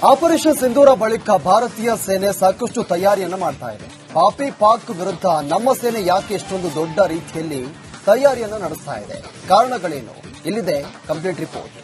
Operation Sindoor ಬಳಿಕ ಭಾರತೀಯ ಸೇನೆ ಸಾಕಷ್ಟು ತಯಾರಿಯನ್ನು ಮಾಡ್ತಾ ಇದೆ. ಪಾಕ್ ವಿರುದ್ಧ ನಮ್ಮ ಸೇನೆ ಯಾಕೆ ಇಷ್ಟೊಂದು ದೊಡ್ಡ ರೀತಿಯಲ್ಲಿ ತಯಾರಿಯನ್ನು ನಡೆಸ್ತಾ ಇದೆ, ಕಾರಣಗಳೇನು? ಇಲ್ಲಿದೆ ಕಂಪ್ಲೀಟ್ ರಿಪೋರ್ಟ್.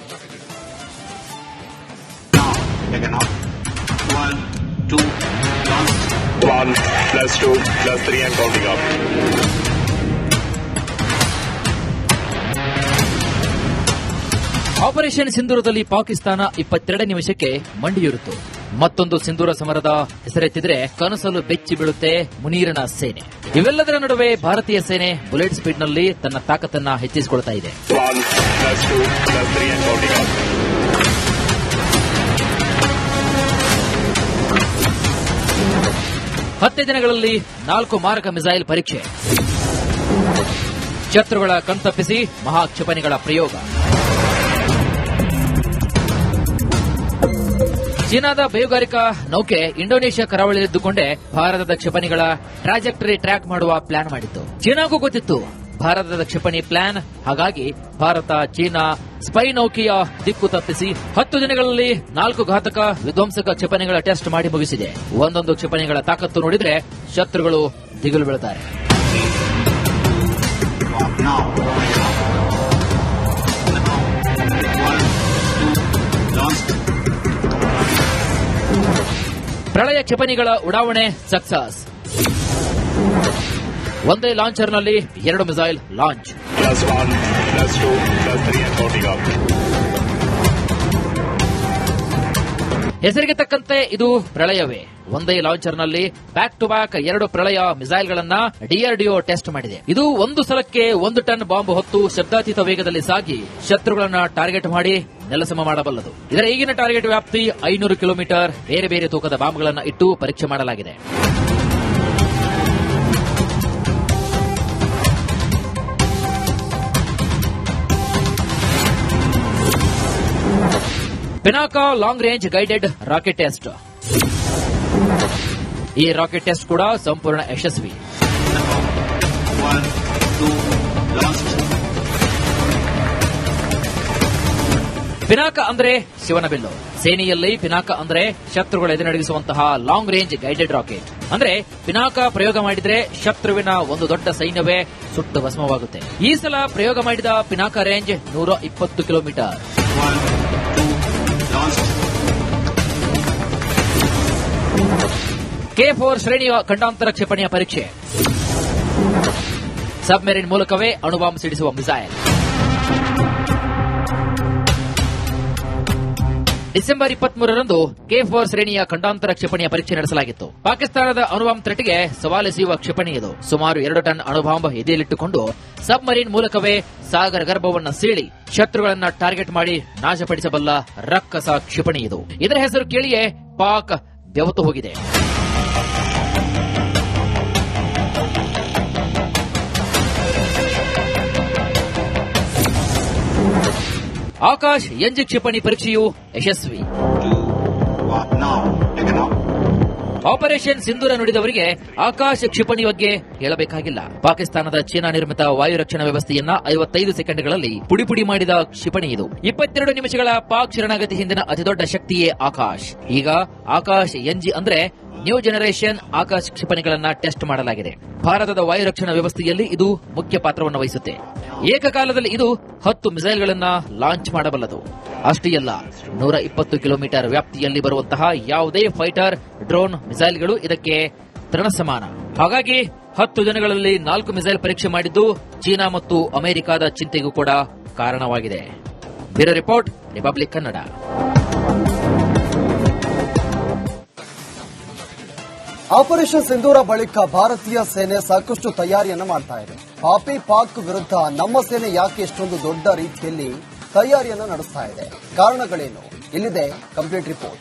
ಆಪರೇಷನ್ ಸಿಂಧೂರದಲ್ಲಿ ಪಾಕಿಸ್ತಾನ 22 ನಿಮಿಷಕ್ಕೆ ಮಂಡಿಯೂರಿತು. ಮತ್ತೊಂದು ಸಿಂಧೂರ ಸಮರದ ಹೆಸರೆತ್ತಿದ್ರೆ ಕನಸಲು ಬೆಚ್ಚಿ ಬೀಳುತ್ತೆ ಮುನೀರನ ಸೇನೆ. ಇವೆಲ್ಲದರ ನಡುವೆ ಭಾರತೀಯ ಸೇನೆ ಬುಲೆಟ್ ಸ್ಪೀಡ್ನಲ್ಲಿ ತನ್ನ ತಾಕತ್ತನ್ನ ಹೆಚ್ಚಿಸಿಕೊಳ್ತಾ ಇದೆ. 10 ದಿನಗಳಲ್ಲಿ 4 ಮಾರಕ ಮಿಸೈಲ್ ಪರೀಕ್ಷೆ, ಶತ್ರುಗಳ ಕಣ್ತಪ್ಪಿಸಿ ಮಹಾ ಕ್ಷಿಪಣಿಗಳ ಪ್ರಯೋಗ. ಚೀನಾದ ಬೇಹುಗಾರಿಕಾ ನೌಕೆ ಇಂಡೋನೇಷ್ಯಾ ಕರಾವಳಿಯಲ್ಲಿದ್ದುಕೊಂಡೇ ಭಾರತದ ಕ್ಷಿಪಣಿಗಳ ಟ್ರಾಜೆಕ್ಟರಿ ಟ್ರ್ಯಾಕ್ ಮಾಡುವ ಪ್ಲಾನ್ ಮಾಡಿತ್ತು. ಚೀನಾಗೂ ಗೊತ್ತಿತ್ತು ಭಾರತದ ಕ್ಷಿಪಣಿ ಪ್ಲಾನ್. ಹಾಗಾಗಿ ಭಾರತ ಚೀನಾ ಸ್ಪೈ ನೌಕೆಯ ದಿಕ್ಕು ತಪ್ಪಿಸಿ 10 ದಿನಗಳಲ್ಲಿ 4 ಘಾತಕ ವಿಧ್ವಂಸಕ ಕ್ಷಿಪಣಿಗಳ ಟೆಸ್ಟ್ ಮಾಡಿ ಮುಗಿಸಿದೆ. ಒಂದೊಂದು ಕ್ಷಿಪಣಿಗಳ ತಾಕತ್ತು ನೋಡಿದ್ರೆ ಶತ್ರುಗಳು ದಿಗಿಲು ಬೀಳುತ್ತಾರೆ. ಪ್ರಳಯ ಕ್ಷಿಪಣಿಗಳ ಉಡಾವಣೆ ಸಕ್ಸಸ್. ಒಂದೇ ಲಾಂಚರ್ನಲ್ಲಿ 2 ಮಿಸೈಲ್ ಲಾಂಚ್. ಹೆಸರಿಗೆ ತಕ್ಕಂತೆ ಇದು ಪ್ರಳಯವೇ. ಒಂದೇ ಲಾಂಚರ್ನಲ್ಲಿ ಬ್ಯಾಕ್ ಟು ಬ್ಯಾಕ್ 2 ಪ್ರಳಯ ಮಿಸೈಲ್ಗಳನ್ನ ಡಿಆರ್ಡಿಒ ಟೆಸ್ಟ್ ಮಾಡಿದೆ. ಇದು ಒಂದು ಸಲಕ್ಕೆ 1 ಟನ್ ಬಾಂಬ್ ಹೊತ್ತು ಶಬ್ದಾತೀತ ವೇಗದಲ್ಲಿ ಸಾಗಿ ಶತ್ರುಗಳನ್ನ ಟಾರ್ಗೆಟ್ ಮಾಡಿ ನೆಲಸಮ ಮಾಡಬಲ್ಲದು. ಇದರ ಈಗಿನ ಟಾರ್ಗೆಟ್ ವ್ಯಾಪ್ತಿ 500 ಕಿಲೋಮೀಟರ್. ಬೇರೆ ಬೇರೆ ತೂಕದ ಬಾಂಬ್ಗಳನ್ನು ಇಟ್ಟು ಪರೀಕ್ಷೆ ಮಾಡಲಾಗಿದೆ. Pinaka long range guided rocket test. ಈ ರಾಕೆಟ್ ಟೆಸ್ಟ್ ಕೂಡ ಸಂಪೂರ್ಣ ಯಶಸ್ವಿ. ಪಿನಾಕ ಅಂದ್ರೆ ಶಿವನ ಬಿಲ್ಲು. ಸೇನೆಯಲ್ಲಿ ಪಿನಾಕ ಅಂದ್ರೆ ಶತ್ರುಗಳು ಎದುರುನಡೆಸುವಂತಹ ಲಾಂಗ್ ರೇಂಜ್ ಗೈಡೆಡ್ ರಾಕೆಟ್. ಅಂದ್ರೆ ಪಿನಾಕ ಪ್ರಯೋಗ ಮಾಡಿದ್ರೆ ಶತ್ರುವಿನ ಒಂದು ದೊಡ್ಡ ಸೈನ್ಯವೇ ಸುಟ್ಟು ಭಸ್ಮವಾಗುತ್ತೆ. ಈ ಸಲ ಪ್ರಯೋಗ ಮಾಡಿದ ಪಿನಾಕ ರೇಂಜ್ 120 ಕಿಲೋಮೀಟರ್. K4 ಶ್ರೇಣಿಯ ಖಂಡಾಂತರ ಕ್ಷಿಪಣಿಯ ಪರೀಕ್ಷೆ. ಸಬ್ಮೆರಿನ್ ಮೂಲಕವೇ ಅಣುಬಾಂಬ್ ಸಿಡಿಸುವ ಮಿಸೈಲ್. ಡಿಸೆಂಬರ್ 23ರಂದು K4 ಶ್ರೇಣಿಯ ಖಂಡಾಂತರ ಕ್ಷಿಪಣಿಯ ಪರೀಕ್ಷೆ ನಡೆಸಲಾಗಿತ್ತು. ಪಾಕಿಸ್ತಾನದ ಅಣುಬಾಂಬ್ ಥ್ರೆಟ್ಗೆ ಸವಾಲೆಸೆಯುವ ಕ್ಷಿಪಣಿ ಇದು. ಸುಮಾರು 2 ಟನ್ ಅಣುಬಾಂಬ್ ಎದೆಯಲ್ಲಿಟ್ಟುಕೊಂಡು ಸಬ್ಮರೀನ್ ಮೂಲಕವೇ ಸಾಗರ ಗರ್ಭವನ್ನು ಸೀಳಿ ಶತ್ರುಗಳನ್ನ ಟಾರ್ಗೆಟ್ ಮಾಡಿ ನಾಶಪಡಿಸಬಲ್ಲ ರಕ್ಕಸ ಕ್ಷಿಪಣಿ ಇದು. ಇದರ ಹೆಸರು ಕೇಳಿಯೇ ಪಾಕ್ ಬೆವತು ಹೋಗಿದೆ. ಆಕಾಶ್ ಎಂಜಿ ಕ್ಷಿಪಣಿ ಪರೀಕ್ಷೆಯು ಯಶಸ್ವಿ. ಆಪರೇಷನ್ ಸಿಂಧೂರ ನುಡಿದವರಿಗೆ ಆಕಾಶ್ ಕ್ಷಿಪಣಿ ಬಗ್ಗೆ ಹೇಳಬೇಕಾಗಿಲ್ಲ. ಪಾಕಿಸ್ತಾನದ ಚೀನಾ ನಿರ್ಮಿತ ವಾಯು ರಕ್ಷಣಾ ವ್ಯವಸ್ಥೆಯನ್ನ 55 ಸೆಕೆಂಡ್ಗಳಲ್ಲಿ ಪುಡಿ ಮಾಡಿದ ಕ್ಷಿಪಣಿ ಇದು. 22 ನಿಮಿಷಗಳ ಪಾಕ್ ಶರಣಾಗತಿ ಹಿಂದಿನ ಅತಿದೊಡ್ಡ ಶಕ್ತಿಯೇ ಆಕಾಶ್. ಈಗ ಆಕಾಶ್ ಎನ್ಜಿ ಅಂದ್ರೆ ನ್ಯೂ ಜನರೇಷನ್ ಆಕಾಶ್ ಕ್ಷಿಪಣಿಗಳನ್ನ ಟೆಸ್ಟ್ ಮಾಡಲಾಗಿದೆ. ಭಾರತದ ವಾಯು ರಕ್ಷಣಾ ವ್ಯವಸ್ಥೆಯಲ್ಲಿ ಇದು ಮುಖ್ಯ ಪಾತ್ರವನ್ನು ವಹಿಸುತ್ತೆ. ಏಕಕಾಲದಲ್ಲಿ ಇದು 10 ಮಿಸೈಲ್ಗಳನ್ನ ಲಾಂಚ್ ಮಾಡಬಲ್ಲದು. ಅಷ್ಟೇ ಅಲ್ಲ, 120 ಕಿಲೋಮೀಟರ್ ವ್ಯಾಪ್ತಿಯಲ್ಲಿ ಬರುವಂತಹ ಯಾವುದೇ ಫೈಟರ್, ಡ್ರೋನ್ ಮಿಸೈಲ್ಗಳು ಇದಕ್ಕೆ ತೃಣಸಮಾನ. ಹಾಗಾಗಿ 10 ದಿನಗಳಲ್ಲಿ 4 ಮಿಸೈಲ್ ಪರೀಕ್ಷೆ ಮಾಡಿದ್ದು ಚೀನಾ ಮತ್ತು ಅಮೆರಿಕದ ಚಿಂತೆಗೂ ಕೂಡ ಕಾರಣವಾಗಿದೆ. Bureau report, republic Kannada. Operation Sindoor ಬಳಿಕ ಭಾರತೀಯ ಸೇನೆ ಸಾಕಷ್ಟು ತಯಾರಿಯನ್ನು ಮಾಡ್ತಾ ಇದೆ. ಪಾಕ್ ವಿರುದ್ಧ ನಮ್ಮ ಸೇನೆ ಯಾಕೆ ಇಷ್ಟೊಂದು ದೊಡ್ಡ ರೀತಿಯಲ್ಲಿ ತಯಾರಿಯನ್ನು ನಡೆಸ್ತಾ ಇದೆ, ಕಾರಣಗಳೇನು? ಇಲ್ಲಿದೆ ಕಂಪ್ಲೀಟ್ ರಿಪೋರ್ಟ್.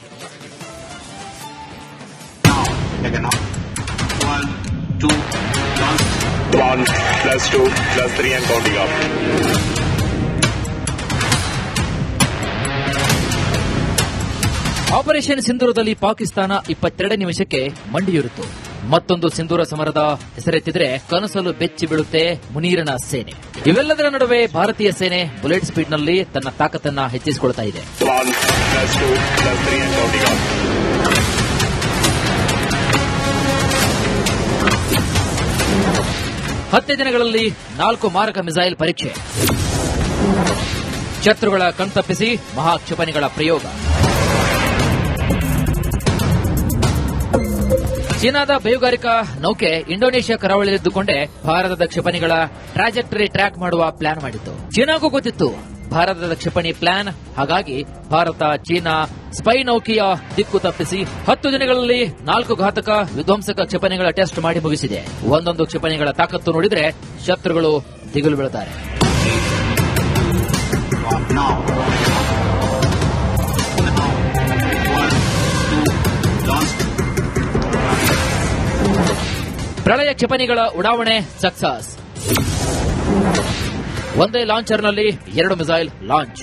ಆಪರೇಷನ್ ಸಿಂಧೂರದಲ್ಲಿ ಪಾಕಿಸ್ತಾನ 22 ನಿಮಿಷಕ್ಕೆ ಮಂಡಿಯೂರಿತು. ಮತ್ತೊಂದು ಸಿಂಧೂರ ಸಮರದ ಹೆಸರೆತ್ತಿದ್ರೆ ಕನಸಲು ಬೆಚ್ಚಿ ಬೀಳುತ್ತೆ ಮುನೀರನ ಸೇನೆ. ಇವೆಲ್ಲದರ ನಡುವೆ ಭಾರತೀಯ ಸೇನೆ ಬುಲೆಟ್ ಸ್ಪೀಡ್ನಲ್ಲಿ ತನ್ನ ತಾಕತ್ತನ್ನ ಹೆಚ್ಚಿಸಿಕೊಳ್ತಾ ಇದೆ. 10 ದಿನಗಳಲ್ಲಿ 4 ಮಾರಕ ಮಿಸೈಲ್ ಪರೀಕ್ಷೆ. ಶತ್ರುಗಳ ಕಣ್ತಪ್ಪಿಸಿ ಮಹಾ ಕ್ಷಿಪಣಿಗಳ ಪ್ರಯೋಗ. ಚೀನಾದ ಬೇಹುಗಾರಿಕಾ ನೌಕೆ ಇಂಡೋನೇಷ್ಯಾ ಕರಾವಳಿಯಲ್ಲಿದ್ದುಕೊಂಡೇ ಭಾರತದ ಕ್ಷಿಪಣಿಗಳ ಟ್ರಾಜೆಕ್ಟರಿ ಟ್ರ್ಯಾಕ್ ಮಾಡುವ ಪ್ಲಾನ್ ಮಾಡಿತ್ತು. ಚೀನಾಗೂ ಗೊತ್ತಿತ್ತು ಭಾರತದ ಕ್ಷಿಪಣಿ ಪ್ಲಾನ್. ಹಾಗಾಗಿ ಭಾರತ ಚೀನಾ ಸ್ಪೈ ನೌಕೆಯ ದಿಕ್ಕು ತಪ್ಪಿಸಿ 10 ದಿನಗಳಲ್ಲಿ 4 ಘಾತಕ ವಿಧ್ವಂಸಕ ಕ್ಷಿಪಣಿಗಳ ಟೆಸ್ಟ್ ಮಾಡಿ ಮುಗಿಸಿದೆ. ಒಂದೊಂದು ಕ್ಷಿಪಣಿಗಳ ತಾಕತ್ತು ನೋಡಿದ್ರೆ ಶತ್ರುಗಳು ದಿಗಿಲು ಬೀಳುತ್ತಾರೆ. ಪ್ರಳಯ ಕ್ಷಿಪಣಿಗಳ ಉಡಾವಣೆ ಸಕ್ಸಸ್. ಒಂದೇ ಲಾಂಚರ್ನಲ್ಲಿ 2 ಮಿಸೈಲ್ ಲಾಂಚ್.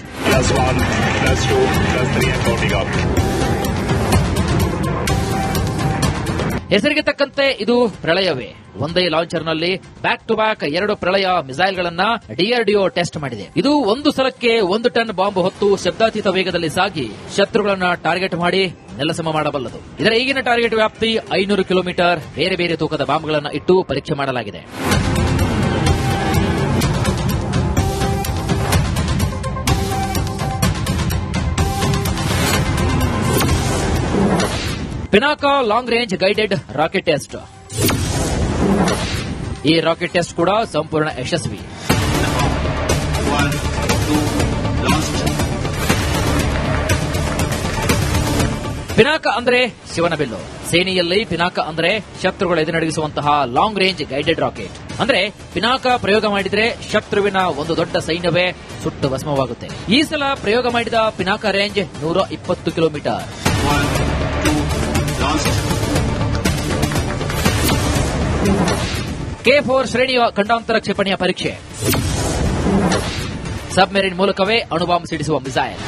ಹೆಸರಿಗೆ ತಕ್ಕಂತೆ ಇದು ಪ್ರಳಯವೇ. ಒಂದೇ ಲಾಂಚರ್ನಲ್ಲಿ ಬ್ಯಾಕ್ ಟು ಬ್ಯಾಕ್ 2 ಪ್ರಳಯ ಮಿಸೈಲ್ಗಳನ್ನ ಡಿಆರ್ಡಿಒ ಟೆಸ್ಟ್ ಮಾಡಿದೆ. ಇದು ಒಂದು ಸಲಕ್ಕೆ 1 ಟನ್ ಬಾಂಬ್ ಹೊತ್ತು ಶಬ್ದಾತೀತ ವೇಗದಲ್ಲಿ ಸಾಗಿ ಶತ್ರುಗಳನ್ನ ಟಾರ್ಗೆಟ್ ಮಾಡಿ ನೆಲಸಮ ಮಾಡಬಲ್ಲದು. ಇದರ ಈಗಿನ ಟಾರ್ಗೆಟ್ ವ್ಯಾಪ್ತಿ 500 ಕಿಲೋಮೀಟರ್. ಬೇರೆ ಬೇರೆ ತೂಕದ ಬಾಂಬ್ಗಳನ್ನು ಇಟ್ಟು ಪರೀಕ್ಷೆ ಮಾಡಲಾಗಿದೆ. Pinaka long range guided rocket test. ಈ ರಾಕೆಟ್ ಟೆಸ್ಟ್ ಕೂಡ ಸಂಪೂರ್ಣ ಯಶಸ್ವಿ. ಪಿನಾಕ ಅಂದ್ರೆ ಶಿವನ ಬಿಲ್ಲು. ಸೇನೆಯಲ್ಲಿ ಪಿನಾಕ ಅಂದ್ರೆ ಶತ್ರುಗಳ ಎದುರುನಡೆಸುವಂತಹ ಲಾಂಗ್ ರೇಂಜ್ ಗೈಡೆಡ್ ರಾಕೆಟ್. ಅಂದ್ರೆ ಪಿನಾಕ ಪ್ರಯೋಗ ಮಾಡಿದ್ರೆ ಶತ್ರುವಿನ ಒಂದು ದೊಡ್ಡ ಸೈನ್ಯವೇ ಸುಟ್ಟು ಭಸ್ಮವಾಗುತ್ತೆ. ಈ ಸಲ ಪ್ರಯೋಗ ಮಾಡಿದ ಪಿನಾಕ ರೇಂಜ್ 120 ಕಿಲೋಮೀಟರ್. K4 ಶ್ರೇಣಿಯ ಖಂಡಾಂತರ ಕ್ಷಿಪಣಿಯ ಪರೀಕ್ಷೆ. ಸಬ್ಮೆರಿನ್ ಮೂಲಕವೇ ಅಣುಬಾಂಬ್ ಸಿಡಿಸುವ ಮಿಸೈಲ್.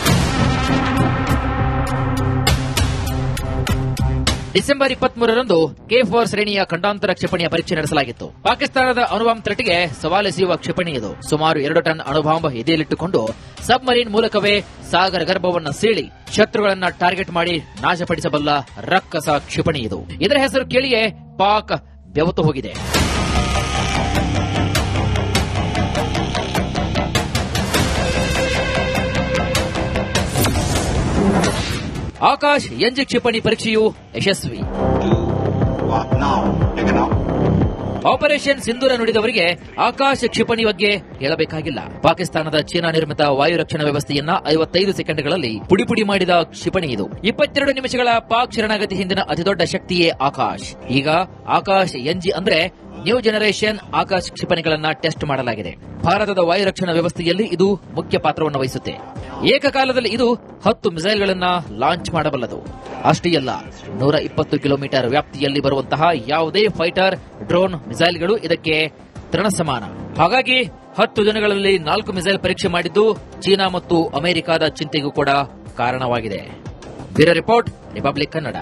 ಡಿಸೆಂಬರ್ 23ರಂದು K4 ಶ್ರೇಣಿಯ ಖಂಡಾಂತರ ಕ್ಷಿಪಣಿಯ ಪರೀಕ್ಷೆ ನಡೆಸಲಾಗಿತ್ತು. ಪಾಕಿಸ್ತಾನದ ಅಣುಬಾಂಬ್ ತಟ್ಟಿಗೆ ಸವಾಲೆಸೆಯುವ ಕ್ಷಿಪಣಿ ಇದು. ಸುಮಾರು 2 ಟನ್ ಅಣುಬಾಂಬ್ ಎದೆಯಲ್ಲಿಟ್ಟುಕೊಂಡು ಸಬ್ಮರೀನ್ ಮೂಲಕವೇ ಸಾಗರ ಗರ್ಭವನ್ನು ಸೀಳಿ ಶತ್ರುಗಳನ್ನ ಟಾರ್ಗೆಟ್ ಮಾಡಿ ನಾಶಪಡಿಸಬಲ್ಲ ರಕ್ಕಸ ಕ್ಷಿಪಣಿ ಇದು. ಇದರ ಹೆಸರು ಕೇಳಿಯೇ ಪಾಕ್ ಬೆವತು ಹೋಗಿದೆ. ಆಕಾಶ್ ಎಂಜಿ ಕ್ಷಿಪಣಿ ಪರೀಕ್ಷೆಯು ಯಶಸ್ವಿ. ಆಪರೇಷನ್ ಸಿಂಧೂರ ನುಡಿದವರಿಗೆ ಆಕಾಶ ಕ್ಷಿಪಣಿ ಬಗ್ಗೆ ಹೇಳಬೇಕಾಗಿಲ್ಲ. ಪಾಕಿಸ್ತಾನದ ಚೀನಾ ನಿರ್ಮಿತ ವಾಯು ರಕ್ಷಣಾ ವ್ಯವಸ್ಥೆಯನ್ನ 55 ಸೆಕೆಂಡ್ಗಳಲ್ಲಿ ಪುಡಿ ಮಾಡಿದ ಕ್ಷಿಪಣಿ ಇದು. 22 ನಿಮಿಷಗಳ ಪಾಕ್ ಶರಣಾಗತಿ ಹಿಂದಿನ ಅತಿದೊಡ್ಡ ಶಕ್ತಿಯೇ ಆಕಾಶ್. ಈಗ ಆಕಾಶ್ ಎಂಜಿ ಅಂದ್ರೆ ನ್ಯೂ ಜನರೇಷನ್ ಆಕಾಶ್ ಕ್ಷಿಪಣಿಗಳನ್ನ ಟೆಸ್ಟ್ ಮಾಡಲಾಗಿದೆ. ಭಾರತದ ವಾಯು ರಕ್ಷಣಾ ವ್ಯವಸ್ಥೆಯಲ್ಲಿ ಇದು ಮುಖ್ಯ ಪಾತ್ರವನ್ನು ವಹಿಸುತ್ತೆ. ಏಕಕಾಲದಲ್ಲಿ ಇದು 10 ಮಿಸೈಲ್ಗಳನ್ನ ಲಾಂಚ್ ಮಾಡಬಲ್ಲದು. ಅಷ್ಟೇ ಅಲ್ಲ, 120 ಕಿಲೋಮೀಟರ್ ವ್ಯಾಪ್ತಿಯಲ್ಲಿ ಬರುವಂತಹ ಯಾವುದೇ ಫೈಟರ್, ಡ್ರೋನ್ ಮಿಸೈಲ್ಗಳು ಇದಕ್ಕೆ ತೃಣಸಮಾನ. ಹಾಗಾಗಿ 10 ದಿನಗಳಲ್ಲಿ 4 ಮಿಸೈಲ್ ಪರೀಕ್ಷೆ ಮಾಡಿದ್ದು ಚೀನಾ ಮತ್ತು ಅಮೆರಿಕದ ಚಿಂತೆಗೂ ಕೂಡ ಕಾರಣವಾಗಿದೆ. Bureau report, republic Kannada.